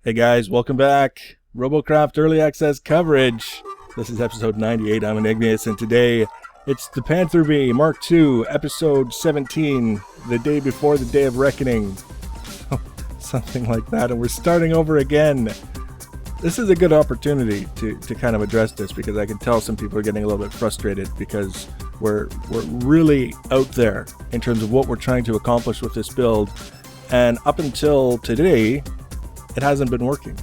Hey guys, welcome back. Robocraft Early Access coverage. This is episode 98. I'm Igneous, and today it's the Panther Mk.II, episode 17, the day before the Day of Reckoning. Something like that, and we're starting over again. This is a good opportunity to kind of address this, because I can tell some people are getting a little bit frustrated because we're really out there in terms of what we're trying to accomplish with this build, and up until today it hasn't been working.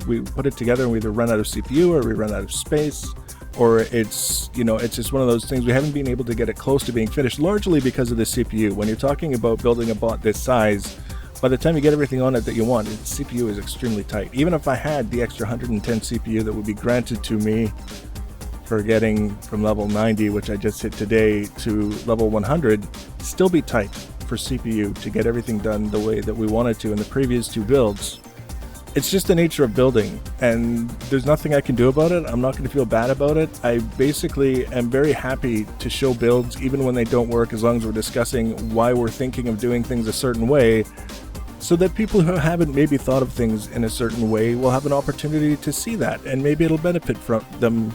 We put it together and we either run out of CPU or we run out of space, or it's just one of those things. We haven't been able to get it close to being finished, largely because of the CPU. When you're talking about building a bot this size, by the time you get everything on it that you want, the CPU is extremely tight. Even if I had the extra 110 CPU that would be granted to me for getting from level 90, which I just hit today, to level 100, still be tight for CPU to get everything done the way that we wanted to in the previous two builds. It's just the nature of building, and there's nothing I can do about it. I'm not going to feel bad about it. I basically am very happy to show builds even when they don't work, as long as we're discussing why we're thinking of doing things a certain way, so that people who haven't maybe thought of things in a certain way will have an opportunity to see that, and maybe it'll benefit from them,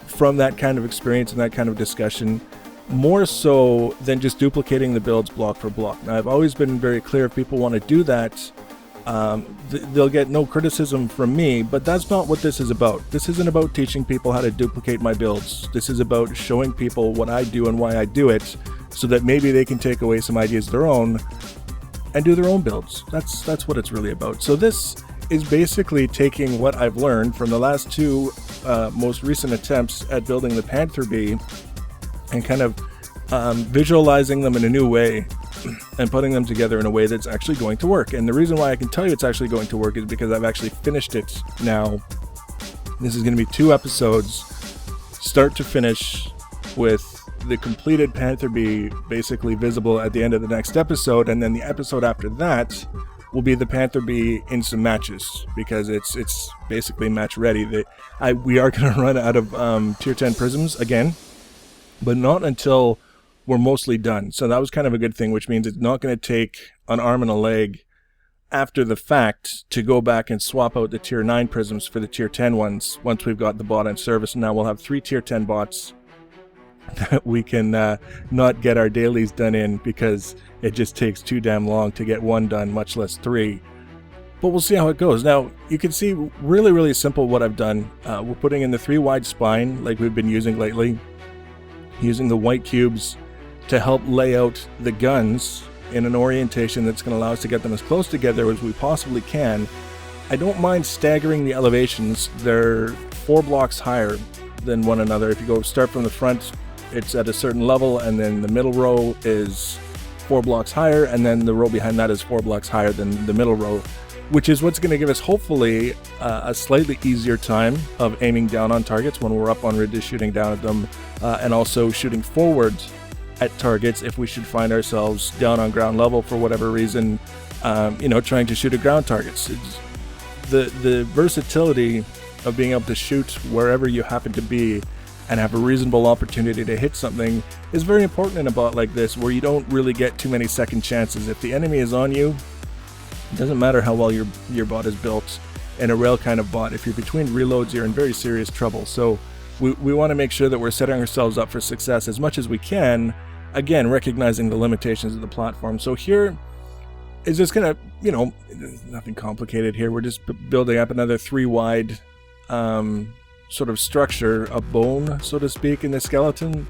from that kind of experience and that kind of discussion, more so than just duplicating the builds block for block. Now, I've always been very clear, if people want to do that, they'll get no criticism from me, but that's not what this is about. This isn't about teaching people how to duplicate my builds. This is about showing people what I do and why I do it, so that maybe they can take away some ideas of their own and do their own builds. That's what it's really about. So this is basically taking what I've learned from the last two most recent attempts at building the Panther and kind of visualizing them in a new way and putting them together in a way that's actually going to work. And the reason why I can tell you it's actually going to work is because I've actually finished it now. This is going to be 2 episodes, start to finish, with the completed Panther basically visible at the end of the next episode, and then the episode after that will be the Panther in some matches, because it's basically match ready. We are going to run out of tier 10 prisms again, but not until we're mostly done. So that was kind of a good thing, which means it's not going to take an arm and a leg after the fact to go back and swap out the tier 9 prisms for the tier 10 ones once we've got the bot in service. And now we'll have 3 tier 10 bots that we can not get our dailies done in, because it just takes too damn long to get 1 done, much less 3. But we'll see how it goes. Now, you can see really, really simple what I've done. We're putting in the 3 wide spine like we've been using lately, using the white cubes to help lay out the guns in an orientation that's going to allow us to get them as close together as we possibly can. I don't mind staggering the elevations. They're 4 blocks higher than one another. If you start from the front, it's at a certain level, and then the middle row is 4 blocks higher, and then the row behind that is 4 blocks higher than the middle row, which is what's going to give us hopefully a slightly easier time of aiming down on targets when we're up on ridges, shooting down at them, and also shooting forward at targets if we should find ourselves down on ground level for whatever reason, trying to shoot at ground targets. The versatility of being able to shoot wherever you happen to be and have a reasonable opportunity to hit something is very important in a bot like this, where you don't really get too many second chances. If the enemy is on you, it doesn't matter how well your bot is built. In a rail kind of bot, if you're between reloads, you're in very serious trouble. So we want to make sure that we're setting ourselves up for success as much as we can, again, recognizing the limitations of the platform. So here is just going to, nothing complicated here. We're just building up another 3 wide sort of structure, a bone, so to speak, in the skeleton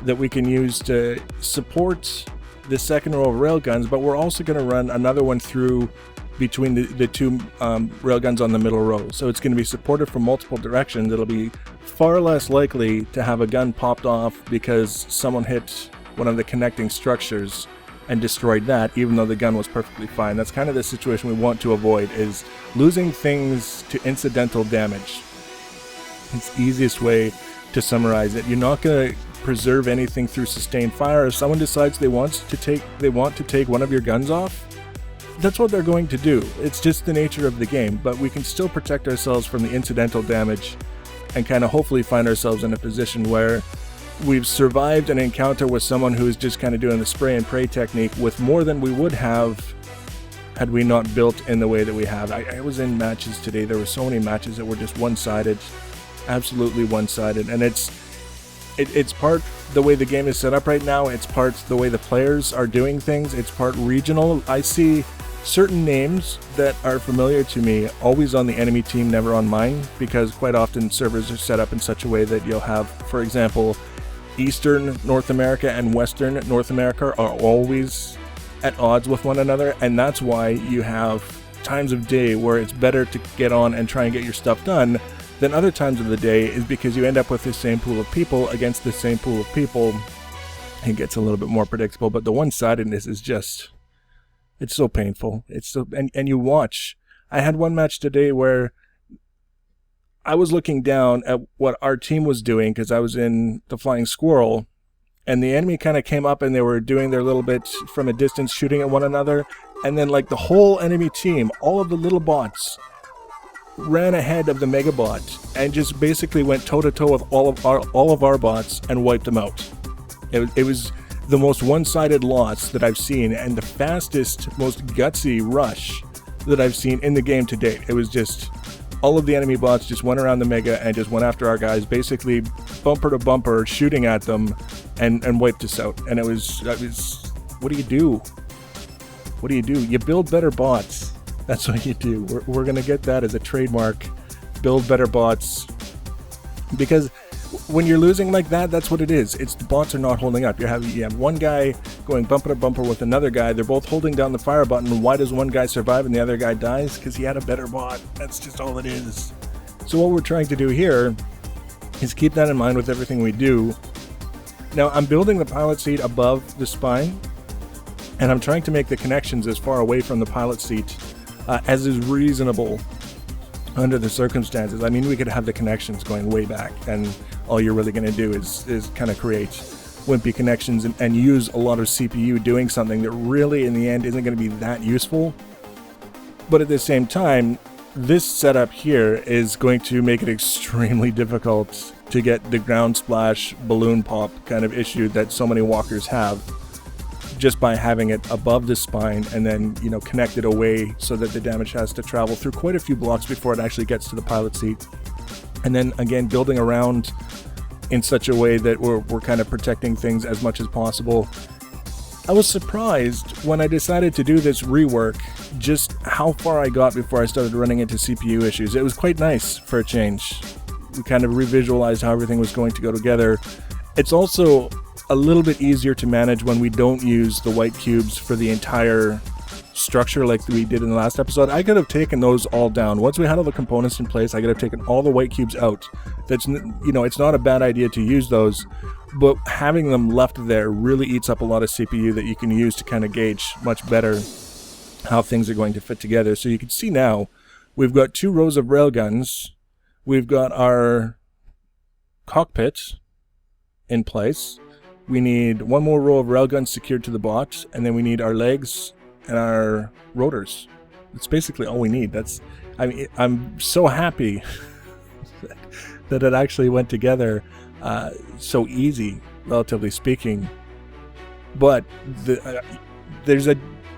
that we can use to support the second row of railguns, but we're also going to run another one through between the 2 railguns on the middle row. So it's going to be supported from multiple directions. It'll be far less likely to have a gun popped off because someone hit one of the connecting structures and destroyed that, even though the gun was perfectly fine. That's kind of the situation we want to avoid, is losing things to incidental damage. It's the easiest way to summarize it. You're not going to preserve anything through sustained fire. If someone decides they want to take one of your guns off, that's what they're going to do. It's just the nature of the game, but we can still protect ourselves from the incidental damage and kind of hopefully find ourselves in a position where we've survived an encounter with someone who is just kind of doing the spray and pray technique with more than we would have had we not built in the way that we have. I was in matches today. There were so many matches that were just one-sided, absolutely one-sided, and it's part the way the game is set up right now. It's part the way the players are doing things. It's part regional. I see certain names that are familiar to me always on the enemy team, never on mine, because quite often servers are set up in such a way that you'll have, for example, Eastern North America and Western North America are always at odds with one another, and that's why you have times of day where it's better to get on and try and get your stuff done than other times of the day, is because you end up with the same pool of people against the same pool of people. It gets a little bit more predictable, but the one-sidedness is just, it's so painful. It's so, and you watch. I had one match today where I was looking down at what our team was doing because I was in the Flying Squirrel, and the enemy kind of came up and they were doing their little bit from a distance, shooting at one another, and then like the whole enemy team, all of the little bots, ran ahead of the mega bot and just basically went toe-to-toe with all of our bots and wiped them out. It was the most one-sided loss that I've seen, and the fastest, most gutsy rush that I've seen in the game to date. It was just all of the enemy bots just went around the mega and just went after our guys, basically bumper to bumper, shooting at them and wiped us out. And it was what do you do? What do you do? You build better bots. That's what you do. We're going to get that as a trademark. Build better bots. Because when you're losing like that, that's what it is. It's the bots are not holding up. You have one guy going bumper to bumper with another guy. They're both holding down the fire button. Why does one guy survive and the other guy dies? Because he had a better bot. That's just all it is. So what we're trying to do here is keep that in mind with everything we do. Now, I'm building the pilot seat above the spine, and I'm trying to make the connections as far away from the pilot seat as is reasonable under the circumstances. I mean, we could have the connections going way back, and all you're really going to do is kind of create wimpy connections and use a lot of CPU doing something that really, in the end, isn't going to be that useful. But at the same time, this setup here is going to make it extremely difficult to get the ground splash balloon pop kind of issue that so many walkers have, just by having it above the spine and then, connected away so that the damage has to travel through quite a few blocks before it actually gets to the pilot seat. And then again, building around in such a way that we're kind of protecting things as much as possible. I was surprised when I decided to do this rework just how far I got before I started running into CPU issues. It was quite nice for a change. We kind of revisualized how everything was going to go together. It's also a little bit easier to manage when we don't use the white cubes for the entire structure like we did in the last episode. I could have taken those all down. Once we had all the components in place, I could have taken all the white cubes out. That's, it's not a bad idea to use those, but having them left there really eats up a lot of CPU that you can use to kind of gauge much better how things are going to fit together. So you can see now, we've got 2 rows of railguns. We've got our cockpit in place. We need 1 more row of railguns secured to the bot, and then we need our legs and our rotors. That's basically all we need. I'm so happy that it actually went together so easy, relatively speaking. But there's a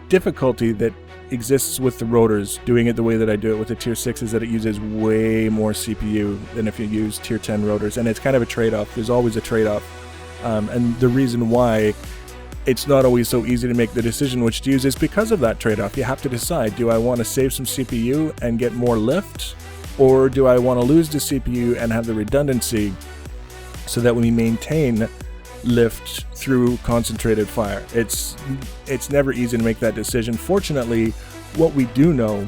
difficulty that exists with the rotors. Doing it the way that I do it with the tier 6 is that it uses way more CPU than if you use tier 10 rotors, and it's kind of a trade-off. There's always a trade-off. And the reason why it's not always so easy to make the decision which to use is because of that trade-off. You have to decide, do I want to save some CPU and get more lift, or do I want to lose the CPU and have the redundancy so that we maintain lift through concentrated fire? It's never easy to make that decision. Fortunately, what we do know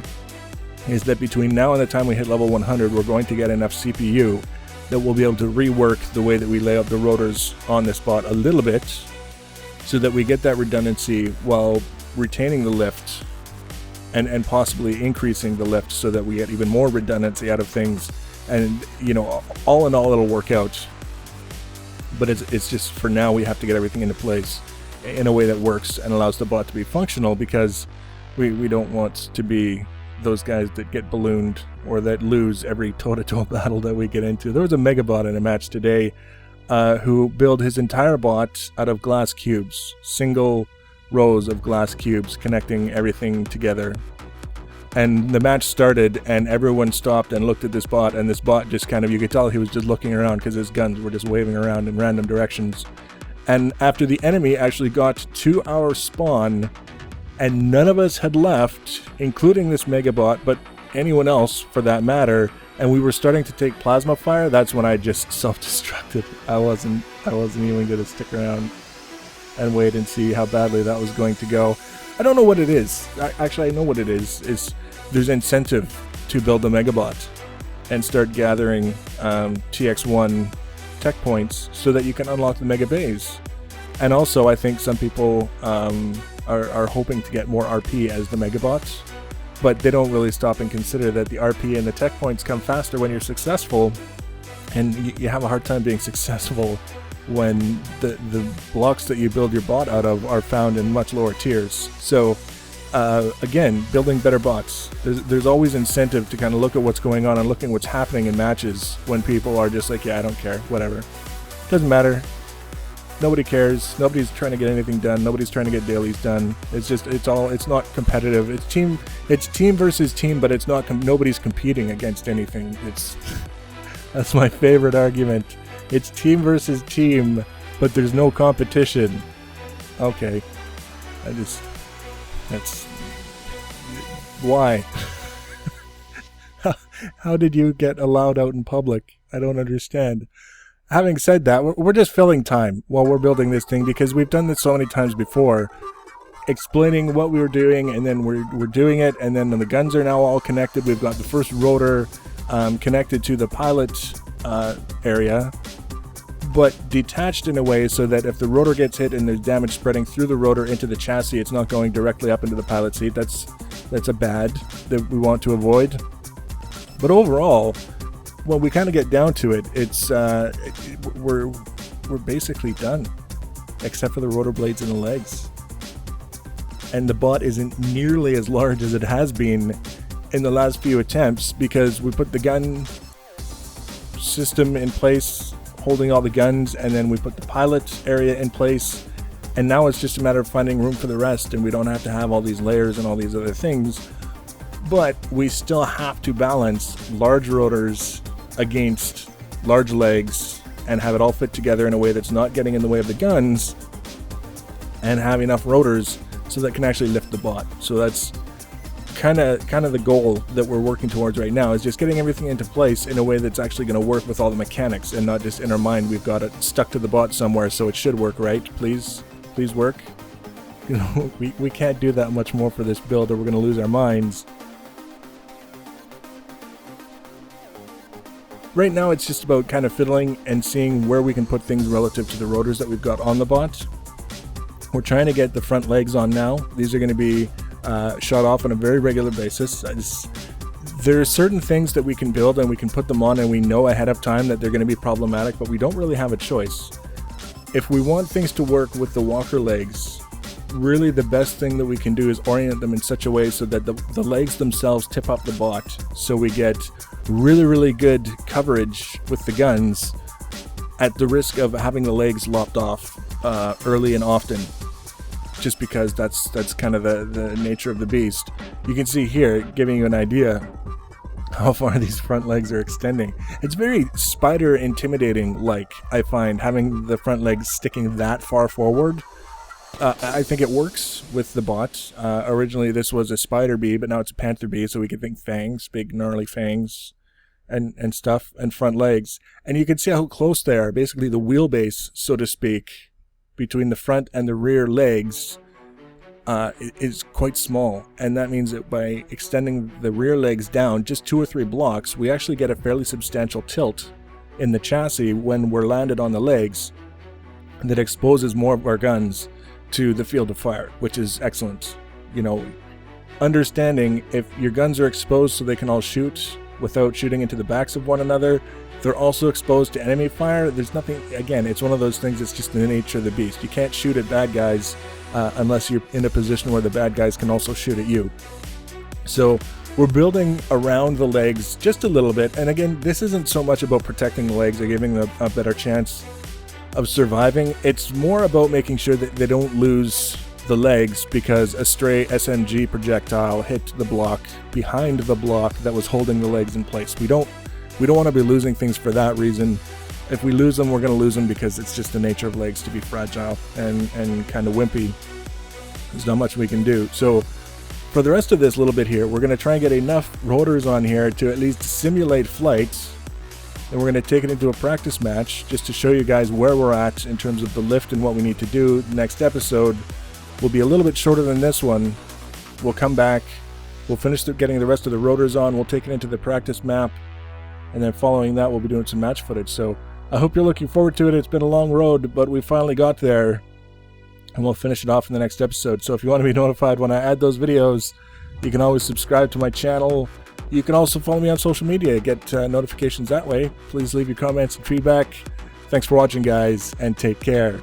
is that between now and the time we hit level 100, we're going to get enough CPU that we'll be able to rework the way that we lay out the rotors on this bot a little bit so that we get that redundancy while retaining the lift and possibly increasing the lift so that we get even more redundancy out of things. And, all in all, it'll work out. But it's just, for now, we have to get everything into place in a way that works and allows the bot to be functional, because we don't want to be those guys that get ballooned or that lose every toe-to-toe battle that we get into. There was a megabot in a match today who built his entire bot out of glass cubes, single rows of glass cubes connecting everything together. And the match started, and everyone stopped and looked at this bot, and this bot just kind of, you could tell he was just looking around because his guns were just waving around in random directions. And after the enemy actually got to our spawn, and none of us had left, including this megabot, but anyone else for that matter, and we were starting to take plasma fire, that's when I just self-destructed. I wasn't even going to stick around and wait and see how badly that was going to go. I don't know what it is. Actually, I know what it is there's incentive to build a megabot and start gathering TX1 tech points so that you can unlock the mega bays. And also, I think some people are hoping to get more RP as the megabots, but they don't really stop and consider that the RP and the tech points come faster when you're successful, and you have a hard time being successful when the blocks that you build your bot out of are found in much lower tiers. So again, building better bots. There's always incentive to kind of look at what's going on and looking what's happening in matches when people are just like, yeah, I don't care, whatever. Doesn't matter. Nobody cares. Nobody's trying to get anything done. Nobody's trying to get dailies done. It's not competitive. It's team versus team, but it's not, nobody's competing against anything. That's my favorite argument. It's team versus team, but there's no competition. Okay. That's why? How did you get allowed out in public? I don't understand. Having said that, we're just filling time while we're building this thing, because we've done this so many times before, explaining what we were doing, and then we're doing it, and then the guns are now all connected. We've got the first rotor connected to the pilot area, but detached in a way so that if the rotor gets hit and there's damage spreading through the rotor into the chassis, it's not going directly up into the pilot seat. That's a bad that we want to avoid. But overall, when we kind of get down to it, we're basically done, except for the rotor blades and the legs. And the bot isn't nearly as large as it has been in the last few attempts, because we put the gun system in place, holding all the guns, and then we put the pilot area in place, and now it's just a matter of finding room for the rest, and we don't have to have all these layers and all these other things. But we still have to balance large rotors against large legs and have it all fit together in a way that's not getting in the way of the guns, and have enough rotors so that can actually lift the bot. So that's kind of the goal that we're working towards right now, is just getting everything into place in a way that's actually going to work with all the mechanics, and not just in our mind we've got it stuck to the bot somewhere, so it should work, right? Please work. You know, we can't do that much more for this build, or we're going to lose our minds. Right now it's just about kind of fiddling and seeing where we can put things relative to the rotors that we've got on the bot. We're trying to get the front legs on now. These are going to be shot off on a very regular basis. There are certain things that we can build and we can put them on, and we know ahead of time that they're going to be problematic, but we don't really have a choice. If we want things to work with the walker legs, really the best thing that we can do is orient them in such a way so that the legs themselves tip up the bot, so we get really good coverage with the guns at the risk of having the legs lopped off early and often, just because that's kind of the nature of the beast. You can see here, giving you an idea how far these front legs are extending. It's very spider intimidating, like, I find, having the front legs sticking that far forward. I think it works with the bot. Originally this was a spider bee, but now it's a panther bee, so we can think fangs, big gnarly fangs and stuff, and front legs. And you can see how close they are. Basically the wheelbase, so to speak, between the front and the rear legs is quite small, and that means that by extending the rear legs down just 2 or 3 blocks, we actually get a fairly substantial tilt in the chassis when we're landed on the legs that exposes more of our guns to the field of fire, which is excellent. You know, understanding if your guns are exposed so they can all shoot without shooting into the backs of one another, they're also exposed to enemy fire. There's nothing, again, it's one of those things that's just in the nature of the beast. You can't shoot at bad guys unless you're in a position where the bad guys can also shoot at you. So we're building around the legs just a little bit, and again, this isn't so much about protecting the legs or giving them a better chance of surviving. It's more about making sure that they don't lose the legs because a stray SMG projectile hit the block behind the block that was holding the legs in place. We don't want to be losing things for that reason. If we lose them, we're going to lose them because it's just the nature of legs to be fragile and kind of wimpy. There's not much we can do. So for the rest of this little bit here, we're going to try and get enough rotors on here to at least simulate flights. And we're going to take it into a practice match just to show you guys where we're at in terms of the lift and what we need to do. The next episode will be a little bit shorter than this one. We'll come back, we'll finish getting the rest of the rotors on, we'll take it into the practice map, and then following that we'll be doing some match footage. So I hope you're looking forward to it. It's been a long road, but we finally got there, and we'll finish it off in the next episode. So if you want to be notified when I add those videos, you can always subscribe to my channel. You can also follow me on social media, get notifications that way. Please leave your comments and feedback. Thanks for watching, guys, and take care.